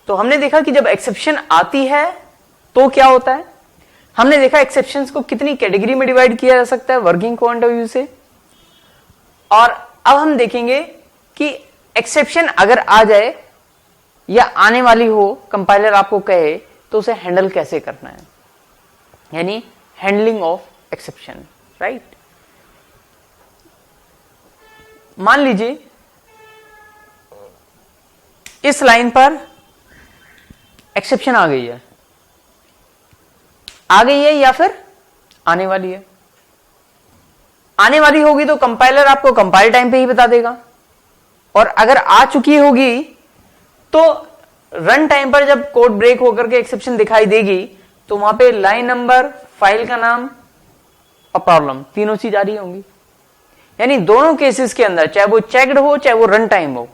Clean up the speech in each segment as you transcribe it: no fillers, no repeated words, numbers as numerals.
तो हमने देखा कि जब एक्सेप्शन आती है तो क्या होता है, हमने देखा एक्सेप्शंस को कितनी कैटेगरी में डिवाइड किया जा सकता है वर्किंग पॉइंट ऑफ व्यू से। और अब हम देखेंगे कि एक्सेप्शन अगर आ जाए या आने वाली हो, कंपाइलर आपको कहे, तो उसे हैंडल कैसे करना है, यानी हैंडलिंग ऑफ एक्सेप्शन, राइट। मान लीजिए इस लाइन पर एक्सेप्शन आ गई है या फिर आने वाली है। आने वाली होगी तो कंपाइलर आपको कंपाइल टाइम पे ही बता देगा, और अगर आ चुकी होगी तो रन टाइम पर जब कोड ब्रेक होकर के एक्सेप्शन दिखाई देगी तो वहां पे लाइन नंबर, फाइल का नाम और प्रॉब्लम तीनों चीज आ रही होंगी। यानी दोनों केसेस के अंदर, चाहे वो चेक्ड हो चाहे वो रन टाइम हो,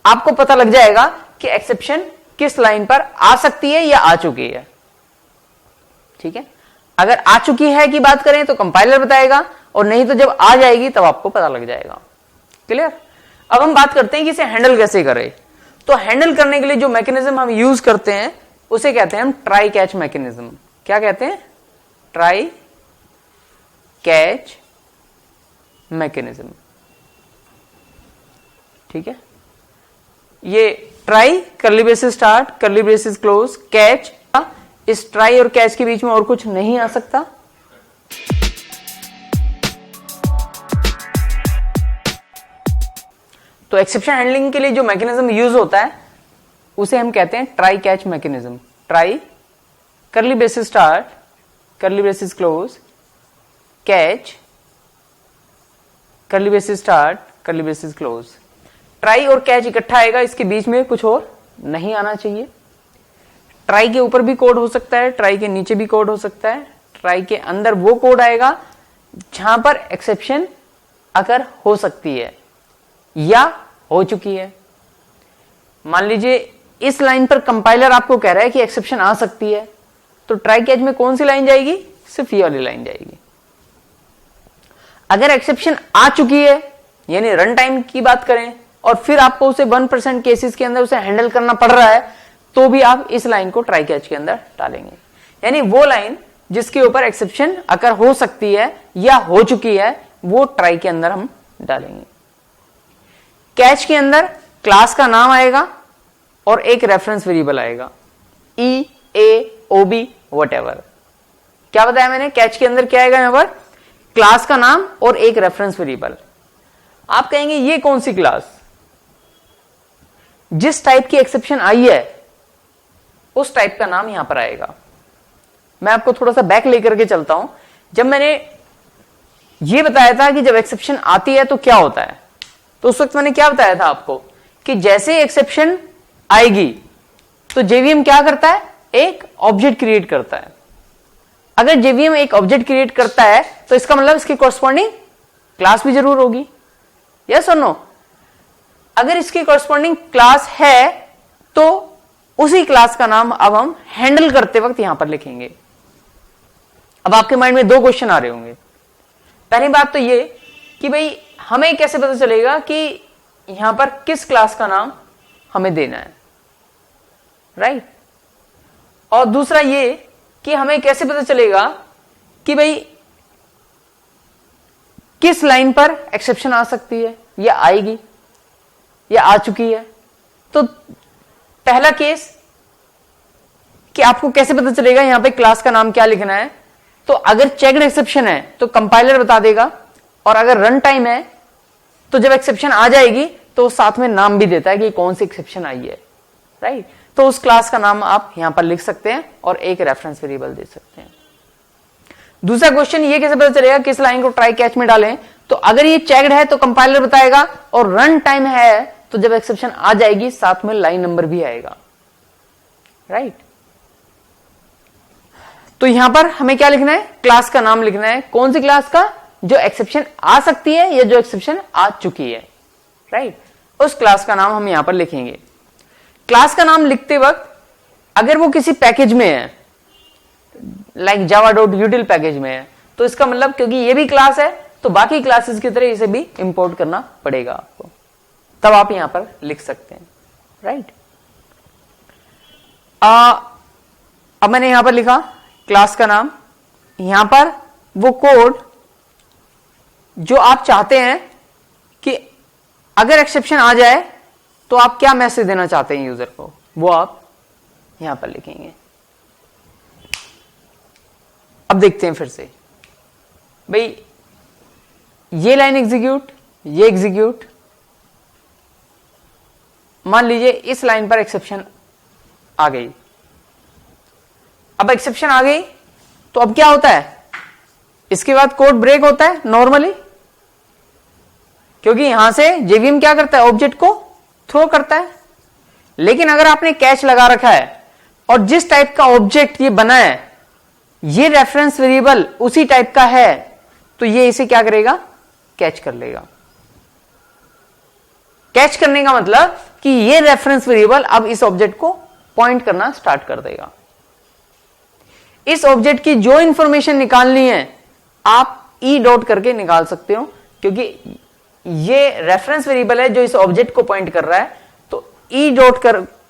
आपको पता लग जाएगा कि एक्सेप्शन किस लाइन पर आ सकती है या आ चुकी है। ठीक है, अगर आ चुकी है की बात करें तो कंपाइलर बताएगा, और नहीं तो जब आ जाएगी तब आपको पता लग जाएगा। क्लियर। अब हम बात करते हैं कि इसे हैंडल कैसे करें। तो हैंडल करने के लिए जो मैकेनिज्म हम यूज करते हैं उसे कहते हैं हम ट्राई कैच मैकेनिज्म। क्या कहते हैं? Try catch mechanism. ठीक है, ये try curly braces start, curly braces close, catch, इस ट्राई और कैच के बीच में और कुछ नहीं आ सकता। तो एक्सेप्शन हैंडलिंग के लिए जो मैकेनिज्म यूज होता है उसे हम कहते हैं try catch mechanism. Try curly braces start, curly braces close, catch, curly braces start, curly braces close. Try और कैच इकट्ठा आएगा, इसके बीच में कुछ और नहीं आना चाहिए। ट्राई के ऊपर भी कोड हो सकता है, ट्राई के नीचे भी कोड हो सकता है। ट्राई के अंदर वो कोड आएगा जहां पर एक्सेप्शन अगर हो सकती है या हो चुकी है। मान लीजिए इस लाइन पर कंपाइलर आपको कह रहा है कि एक्सेप्शन आ सकती है, तो ट्राई कैच में कौन सी लाइन जाएगी? सिर्फ ये वाली लाइन जाएगी। अगर एक्सेप्शन आ चुकी है, यानी रन टाइम की बात करें, और फिर आपको उसे 1% केसेस के अंदर उसे हैंडल करना पड़ रहा है, तो भी आप इस लाइन को ट्राई कैच के अंदर डालेंगे। यानी वो लाइन जिसके ऊपर एक्सेप्शन अगर हो सकती है या हो चुकी है, वो ट्राई के अंदर हम डालेंगे। कैच के अंदर क्लास का नाम आएगा और एक रेफरेंस वेरिएबल आएगा, ई, ए, ओ, बी, व्हाटएवर। क्या बताया मैंने? कैच के अंदर क्या आएगा? यहां पर क्लास का नाम और एक रेफरेंस वेरिएबल। आप कहेंगे ये कौन सी क्लास? जिस टाइप की एक्सेप्शन आई है उस टाइप का नाम यहां पर आएगा। मैं आपको थोड़ा सा बैक लेकर के चलता हूं। जब मैंने ये बताया था कि जब एक्सेप्शन आती है तो क्या होता है, तो उस वक्त मैंने क्या बताया था आपको कि जैसे एक्सेप्शन आएगी तो जेवीएम क्या करता है? एक ऑब्जेक्ट क्रिएट करता है। अगर जेवीएम एक ऑब्जेक्ट क्रिएट करता है तो इसका मतलब इसकी कॉरस्पॉन्डिंग क्लास भी जरूर होगी। यस और नो? अगर इसकी कॉरस्पॉन्डिंग क्लास है तो उसी क्लास का नाम अब हम हैंडल करते वक्त यहां पर लिखेंगे। अब आपके माइंड में दो क्वेश्चन आ रहे होंगे। पहली बात तो ये कि भाई हमें कैसे पता चलेगा कि यहां पर किस क्लास का नाम हमें देना है, राइट? और दूसरा ये कि हमें कैसे पता चलेगा कि भाई किस लाइन पर एक्सेप्शन आ सकती है या आएगी या आ चुकी है। तो पहला केस कि आपको कैसे पता चलेगा यहां पे क्लास का नाम क्या लिखना है, तो अगर चेक्ड एक्सेप्शन है तो कंपाइलर बता देगा, और अगर रन टाइम है तो जब एक्सेप्शन आ जाएगी तो साथ में नाम भी देता है कि कौन सी एक्सेप्शन आई है, राइट? तो उस क्लास का नाम आप यहां पर लिख सकते हैं और एक रेफरेंस वेरिएबल दे सकते हैं। दूसरा क्वेश्चन ये कैसे पता चलेगा किस लाइन को ट्राई कैच में डालें, तो अगर ये चेक्ड है तो कंपाइलर बताएगा, और रन टाइम है तो जब एक्सेप्शन आ जाएगी साथ में लाइन नंबर भी आएगा, राइट? तो यहां पर हमें क्या लिखना है? क्लास का नाम लिखना है। कौन सी क्लास का? जो एक्सेप्शन आ सकती है या जो एक्सेप्शन आ चुकी है, राइट? उस क्लास का नाम हम यहां पर लिखेंगे। क्लास का नाम लिखते वक्त अगर वो किसी पैकेज में है, लाइक java.util पैकेज में है, तो इसका मतलब क्योंकि ये भी क्लास है तो बाकी क्लासेस की तरह इसे भी इंपोर्ट करना पड़ेगा आपको, तब आप यहां पर लिख सकते हैं, राइट? अब मैंने यहां पर लिखा क्लास का नाम, यहां पर वो कोड जो आप चाहते हैं कि अगर एक्सेप्शन आ जाए तो आप क्या मैसेज देना चाहते हैं यूजर को, वो आप यहां पर लिखेंगे। अब देखते हैं फिर से, भाई ये लाइन एग्जीक्यूट, ये एग्जीक्यूट, मान लीजिए इस लाइन पर एक्सेप्शन आ गई। अब एक्सेप्शन आ गई तो अब क्या होता है, इसके बाद कोड ब्रेक होता है नॉर्मली, क्योंकि यहां से जेवीएम क्या करता है, ऑब्जेक्ट को थ्रो करता है। लेकिन अगर आपने कैच लगा रखा है और जिस टाइप का ऑब्जेक्ट ये बना है ये रेफरेंस वेरिएबल उसी टाइप का है, तो ये इसे क्या करेगा, कैच कर लेगा। कैच करने का मतलब कि ये रेफरेंस वेरिएबल अब इस ऑब्जेक्ट को पॉइंट करना स्टार्ट कर देगा। इस ऑब्जेक्ट की जो इंफॉर्मेशन निकालनी है आप ई डॉट करके निकाल सकते हो, क्योंकि ये रेफरेंस वेरिएबल है जो इस ऑब्जेक्ट को पॉइंट कर रहा है। तो ई डॉट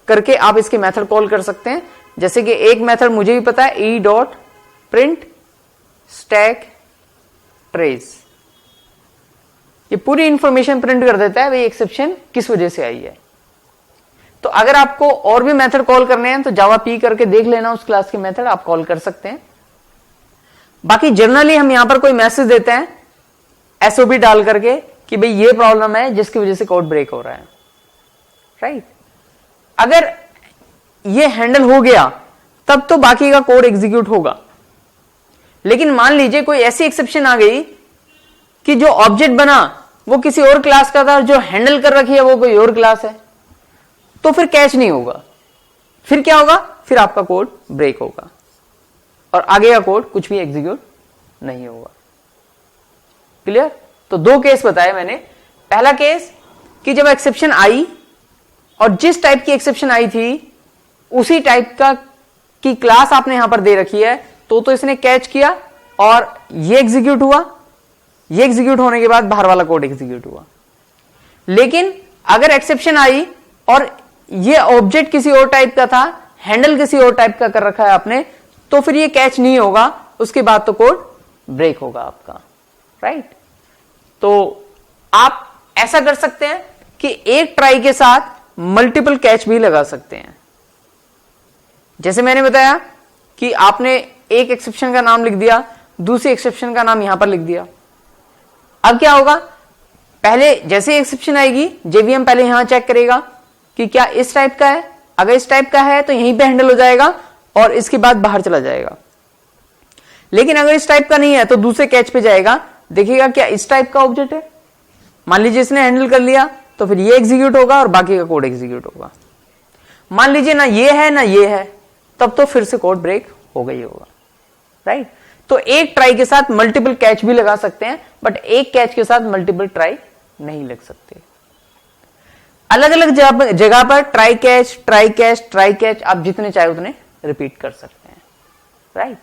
करके आप इसके मेथड कॉल कर सकते हैं। जैसे कि एक मेथड मुझे भी पता है, E dot print stack trace, ये पूरी इंफॉर्मेशन प्रिंट कर देता है भाई एक्सेप्शन किस वजह से आई है। तो अगर आपको और भी मेथड कॉल करने हैं तो जावा पी करके देख लेना, उस क्लास के मेथड आप कॉल कर सकते हैं। बाकी जनरली हम यहां पर कोई मैसेज देते हैं एसओपी डाल करके कि भाई ये प्रॉब्लम है जिसकी वजह से कोड ब्रेक हो रहा है, राइट। अगर ये हैंडल हो गया तब तो बाकी का कोड एग्जीक्यूट होगा। लेकिन मान लीजिए कोई ऐसी एक्सेप्शन आ गई कि जो ऑब्जेक्ट बना वो किसी और क्लास का था, जो हैंडल कर रखी है वो कोई और क्लास है, तो फिर कैच नहीं होगा। फिर क्या होगा, फिर आपका कोड ब्रेक होगा और आगे का कोड कुछ भी एग्जीक्यूट नहीं होगा। क्लियर। तो दो केस बताए मैंने। पहला केस कि जब एक्सेप्शन आई और जिस टाइप की एक्सेप्शन आई थी उसी टाइप का की क्लास आपने यहां पर दे रखी है, तो इसने कैच किया और ये एग्जीक्यूट हुआ। ये एग्जीक्यूट होने के बाद बाहर वाला कोड एग्जीक्यूट हुआ। लेकिन अगर एक्सेप्शन आई और ये ऑब्जेक्ट किसी और टाइप का था, हैंडल किसी और टाइप का कर रखा है आपने, तो फिर ये कैच नहीं होगा, उसके बाद तो कोड ब्रेक होगा आपका, राइट। तो आप ऐसा कर सकते हैं कि एक ट्राई के साथ मल्टीपल कैच भी लगा सकते हैं। जैसे मैंने बताया कि आपने एक एक्सेप्शन का नाम लिख दिया, दूसरी एक्सेप्शन का नाम यहां पर लिख दिया। अब क्या होगा, पहले जैसे एक्सेप्शन आएगी जेवीएम पहले यहां चेक करेगा कि क्या इस टाइप का है। अगर इस टाइप का है तो यहीं पे हैंडल हो जाएगा और इसके बाद बाहर चला जाएगा। लेकिन अगर इस टाइप का नहीं है तो दूसरे कैच पे जाएगा, देखिएगा क्या इस टाइप का ऑब्जेक्ट है। मान लीजिए इसने हैंडल कर लिया तो फिर ये एग्जीक्यूट होगा और बाकी का कोड एग्जीक्यूट होगा। मान लीजिए ना ये है ना ये है, तब तो फिर से कोड ब्रेक हो गई होगा, राइट। तो एक ट्राई के साथ मल्टीपल कैच भी लगा सकते हैं, बट एक कैच के साथ मल्टीपल ट्राई नहीं लग सकते। अलग अलग जगह पर try catch try catch try catch आप जितने चाहे उतने रिपीट कर सकते हैं, राइट।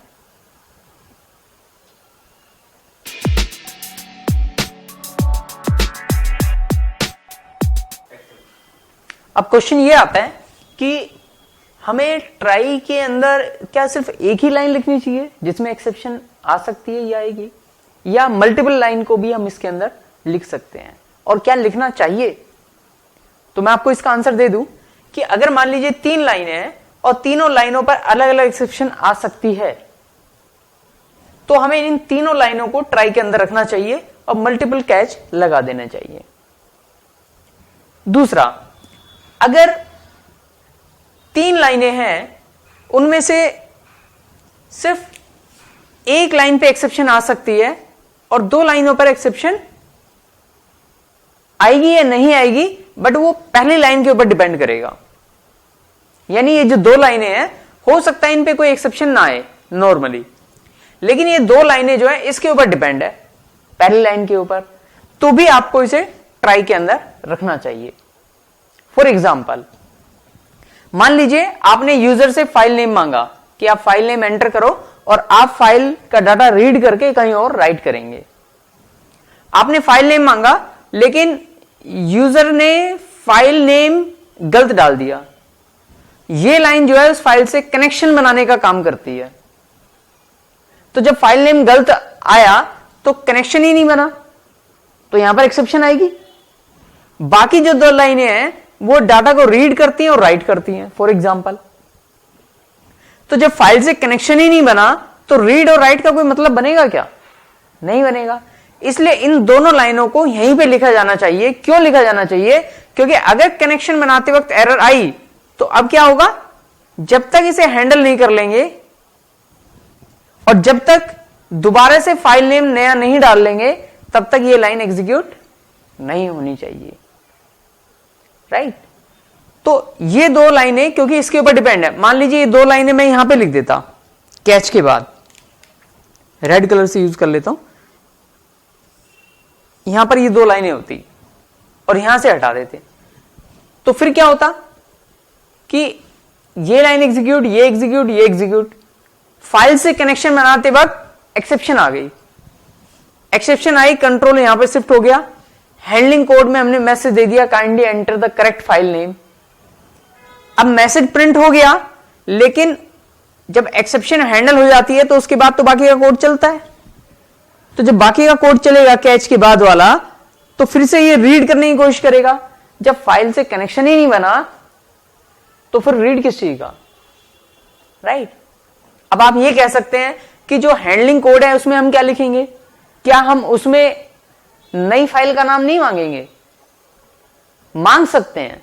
अब क्वेश्चन ये आता है कि हमें ट्राई के अंदर क्या सिर्फ एक ही लाइन लिखनी चाहिए जिसमें एक्सेप्शन आ सकती है या आएगी, या मल्टीपल लाइन को भी हम इसके अंदर लिख सकते हैं, और क्या लिखना चाहिए। तो मैं आपको इसका आंसर दे दूं कि अगर मान लीजिए 3 लाइनें हैं और तीनों लाइनों पर अलग अलग एक्सेप्शन आ सकती है, तो हमें इन तीनों लाइनों को ट्राई के अंदर रखना चाहिए और मल्टीपल कैच लगा देना चाहिए। दूसरा, अगर 3 लाइनें हैं उनमें से सिर्फ एक लाइन पे एक्सेप्शन आ सकती है और 2 लाइनों पर एक्सेप्शन आएगी या नहीं आएगी, बट वो पहली लाइन के ऊपर डिपेंड करेगा। यानी ये जो 2 लाइनें हैं हो सकता है इन पे कोई एक्सेप्शन ना आए नॉर्मली, लेकिन ये 2 लाइनें जो है इसके ऊपर डिपेंड है पहली लाइन के ऊपर, तो भी आपको इसे ट्राई के अंदर रखना चाहिए। फॉर एग्जाम्पल, मान लीजिए आपने यूजर से फाइल नेम मांगा कि आप फाइल नेम एंटर करो और आप फाइल का डाटा रीड करके कहीं और राइट करेंगे। आपने फाइल नेम मांगा लेकिन यूजर ने फाइल नेम गलत डाल दिया, ये लाइन जो है उस फाइल से कनेक्शन बनाने का काम करती है। तो जब फाइल नेम गलत आया तो कनेक्शन ही नहीं बना, तो यहां पर एक्सेप्शन आएगी। बाकी जो दो लाइनें हैं वो डाटा को रीड करती हैं और राइट करती हैं, फॉर एग्जाम्पल। तो जब फाइल से कनेक्शन ही नहीं बना तो रीड और राइट का कोई मतलब बनेगा क्या? नहीं बनेगा। इसलिए इन दोनों लाइनों को यहीं पे लिखा जाना चाहिए। क्यों लिखा जाना चाहिए? क्योंकि अगर कनेक्शन बनाते वक्त एरर आई तो अब क्या होगा, जब तक इसे हैंडल नहीं कर लेंगे और जब तक दोबारा से फाइल नेम नया नहीं डाल लेंगे तब तक ये लाइन एग्जीक्यूट नहीं होनी चाहिए, राइट। तो ये दो लाइनें क्योंकि इसके ऊपर डिपेंड है। मान लीजिए ये दो लाइनें मैं यहां पे लिख देता कैच के बाद, रेड कलर से यूज कर लेता हूं, यहां पर ये दो लाइनें होती और यहां से हटा देते, तो फिर क्या होता कि ये लाइन एग्जीक्यूट, ये एग्जीक्यूट, ये एग्जीक्यूट। फाइल से कनेक्शन बनाते वक्त एक्सेप्शन आ गई, एक्सेप्शन आई, कंट्रोल यहां पे शिफ्ट हो गया। हैंडलिंग कोड में हमने मैसेज दे दिया kindly enter the correct file name. अब मैसेज प्रिंट हो गया, लेकिन जब एक्सेप्शन हैंडल हो जाती है तो उसके बाद तो बाकी का कोड चलता है। तो जब बाकी का कोड चलेगा कैच के बाद वाला, तो फिर से ये रीड करने की कोशिश करेगा। जब फाइल से कनेक्शन ही नहीं बना तो फिर रीड किस चीज का, राइट। अब आप ये कह सकते हैं कि जो हैंडलिंग कोड है उसमें हम क्या लिखेंगे? क्या हम उसमें नई फाइल का नाम नहीं मांगेंगे? मांग सकते हैं।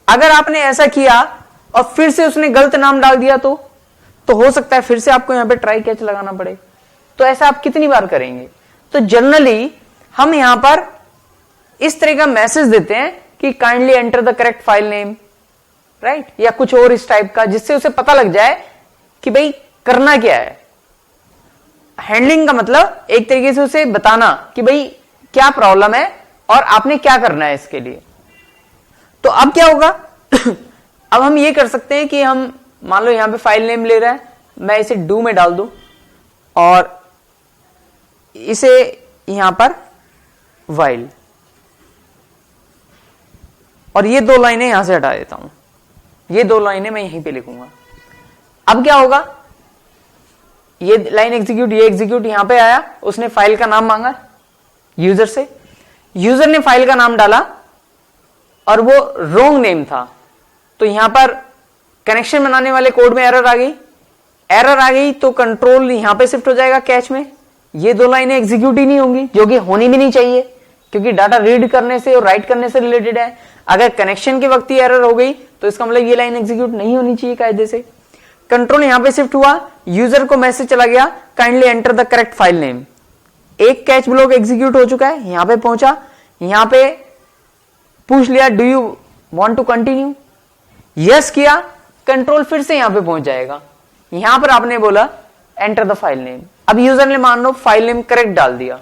अगर आपने ऐसा किया और फिर से उसने गलत नाम डाल दिया तो हो सकता है फिर से आपको यहां पे ट्राई कैच लगाना पड़े। तो ऐसा आप कितनी बार करेंगे? तो जनरली हम यहां पर इस तरह का मैसेज देते हैं कि kindly enter the correct file name, right, या कुछ और इस टाइप का, जिससे उसे पता लग जाए कि भाई करना क्या है। हैंडलिंग का मतलब एक तरीके से उसे बताना कि भाई क्या प्रॉब्लम है और आपने क्या करना है इसके लिए। तो अब क्या होगा अब हम ये कर सकते हैं कि हम मान लो यहां पे फाइल नेम ले रहा है, मैं इसे डू में डाल दूं और इसे यहां पर वाइल, और ये दो लाइनें यहां से हटा देता हूं। ये दो लाइनें मैं यहीं पे लिखूंगा। अब क्या होगा, ये लाइन एग्जीक्यूट, ये एग्जीक्यूट, यहां पे आया, उसने फाइल का नाम मांगा यूजर से, यूजर ने फाइल का नाम डाला और वो रॉन्ग नेम था, तो यहां पर कनेक्शन बनाने वाले कोड में एरर आ गई। एरर आ गई तो कंट्रोल यहां पे शिफ्ट हो जाएगा कैच में। ये दो लाइनें एग्जीक्यूट ही नहीं होंगी, जो कि होनी भी नहीं चाहिए क्योंकि डाटा रीड करने से और राइट करने से रिलेटेड है। अगर कनेक्शन के वक्त ही एरर हो गई तो इसका मतलब ये लाइन एग्जीक्यूट नहीं होनी चाहिए कायदे से। कंट्रोल यहां पे शिफ्ट हुआ, यूजर को मैसेज चला गया kindly enter the correct file name. एक कैच ब्लॉक एग्जीक्यूट हो चुका है, यहां पे पहुंचा, यहां पे पूछ लिया do you want to continue, yes किया, कंट्रोल फिर से यहां पे पहुंच जाएगा। यहां पर आपने बोला एंटर द फाइल नेम, अब यूजर ने मान लो फाइल नेम करेक्ट डाल दिया,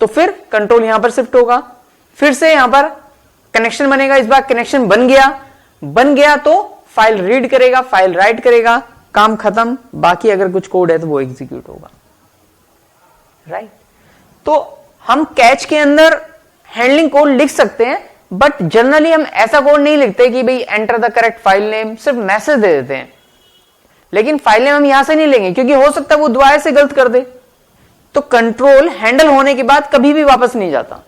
तो फिर कंट्रोल यहां पर शिफ्ट होगा, फिर से यहां पर कनेक्शन बनेगा। इस बार कनेक्शन बन गया तो फाइल रीड करेगा, फाइल राइट करेगा, काम खत्म। बाकी अगर कुछ कोड है तो वो एग्जीक्यूट होगा, राइट। तो हम कैच के अंदर हैंडलिंग कोड लिख सकते हैं, बट जनरली हम ऐसा कोड नहीं लिखते कि भाई enter the correct file name, सिर्फ मैसेज दे देते हैं। लेकिन फाइल नेम हम यहां से नहीं लेंगे क्योंकि हो सकता है वो दोबारा से गलत कर दे, तो कंट्रोल हैंडल होने के बाद कभी भी वापस नहीं जाता।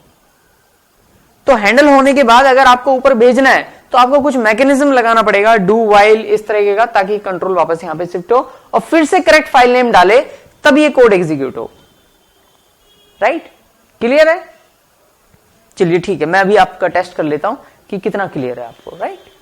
तो हैंडल होने के बाद अगर आपको ऊपर भेजना है तो आपको कुछ मैकेनिज्म लगाना पड़ेगा, डू वाइल इस तरह का, ताकि कंट्रोल वापस यहां पे शिफ्ट हो और फिर से करेक्ट फाइल नेम डाले तब ये कोड एग्जीक्यूट हो, राइट। क्लियर है? चलिए ठीक है, मैं अभी आपका टेस्ट कर लेता हूं कि कितना क्लियर है आपको, राइट।